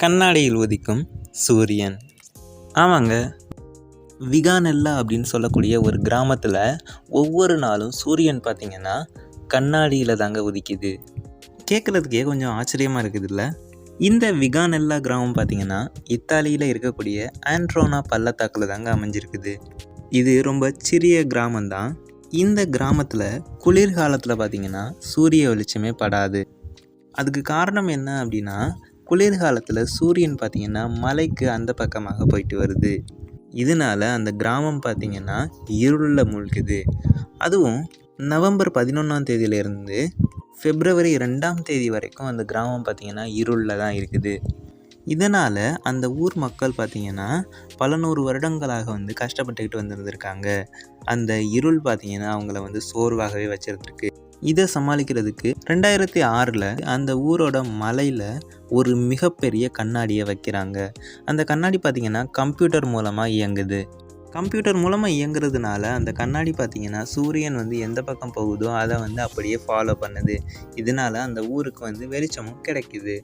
கண்ணாடியில் உதிக்கும் சூரியன். ஆமாங்க, விகானெல்லா அப்படின்னு சொல்லக்கூடிய ஒரு கிராமத்தில் ஒவ்வொரு நாளும் சூரியன் பார்த்திங்கன்னா கண்ணாடியில் தாங்க உதிக்குது. கேட்குறதுக்கே கொஞ்சம் ஆச்சரியமாக இருக்குதுல்ல. இந்த விகானெல்லா கிராமம் பார்த்திங்கன்னா இத்தாலியில் இருக்கக்கூடிய ஆண்ட்ரோனா பள்ளத்தாக்கில் தாங்க அமைஞ்சிருக்குது. இது ரொம்ப சிறிய கிராமம்தான். இந்த கிராமத்தில் குளிர்காலத்தில் பார்த்திங்கன்னா சூரிய வெளிச்சமே படாது. அதுக்கு காரணம் என்ன அப்படின்னா, குளிர்காலத்தில் சூரியன் பார்த்திங்கன்னா மலைக்கு அந்த பக்கமாக போயிட்டு வருது. இதனால் அந்த கிராமம் பார்த்திங்கன்னா இருளில் மூழ்குது. அதுவும் நவம்பர் 11ஆம் தேதியிலேருந்து பிப்ரவரி 2ஆம் தேதி வரைக்கும் அந்த கிராமம் பார்த்திங்கன்னா இருளில் தான் இருக்குது. இதனால் அந்த ஊர் மக்கள் பார்த்திங்கன்னா பல 100 வருடங்களாக கஷ்டப்பட்டுக்கிட்டு வந்துருந்துருக்காங்க. அந்த இருள் பார்த்திங்கன்னா அவங்கள சோர்வாகவே வச்சுருந்துருக்கு. இதை சமாளிக்கிறதுக்கு 2006 அந்த ஊரோட மலையில் ஒரு மிகப்பெரிய கண்ணாடியை வைக்கிறாங்க. அந்த கண்ணாடி பார்த்திங்கன்னா கம்ப்யூட்டர் மூலமாக இயங்குது. கம்ப்யூட்டர் மூலமாக இயங்குறதுனால அந்த கண்ணாடி பார்த்திங்கன்னா சூரியன் எந்த பக்கம் போகுதோ அதை அப்படியே ஃபாலோ பண்ணுது. இதனால் அந்த ஊருக்கு வெளிச்சமும் கிடைக்குது.